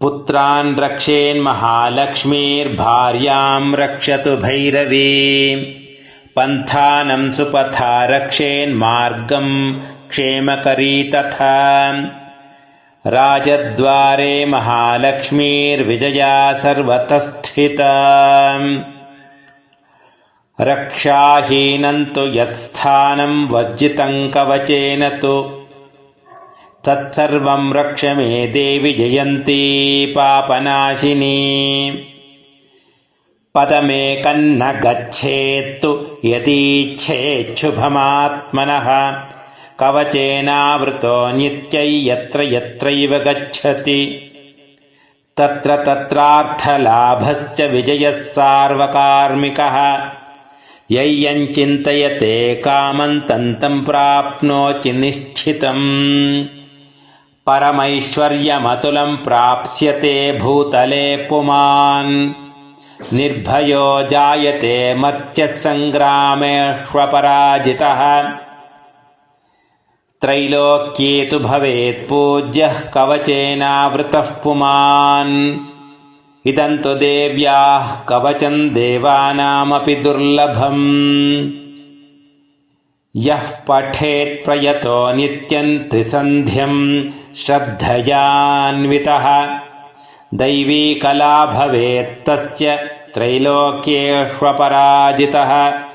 पुत्रान् रक्षेन्महालक्ष्मीर्भार्यां रक्षतु भैरवी। पन्थानं सुपथा रक्षेन्मार्गं क्षेमकरी तथा। राजद्वारे महालक्ष्मीर्विजया सर्वतः स्थिता। रक्षाहीनं तु यत्स्थानं वर्जितं कवचेन तु तत्सर्वं रक्ष मे देवि जयन्ती पापनाशिनी। पदमेकन्न गच्छेत्तु यदीच्छेच्छुभमात्मनः कवचेनावृतो नित्यै यत्र यत्रैव गच्छति। तत्र तत्रार्थलाभश्च विजयः सार्वकार्मिकः। यय्यञ्चिन्तयते कामं तं प्राप्नोति निश्चितम्। परमैश्वर्यमतुलं प्राप्स्यते भूतले पुमान्। निर्भयो जायते मर्त्यः सङ्ग्रामेष्वपराजितः। त्रैलोक्ये तु भवेत् पूज्यः कवचेनावृतः पुमान्। इदं तु देव्याः कवचं देवानामपि दुर्लभम्। यः पठेत् प्रयतो नित्यं त्रिसन्ध्यं श्रद्धयान्वितः दैवी कला भवेत् तस्य त्रैलोक्येष्वपराजितः।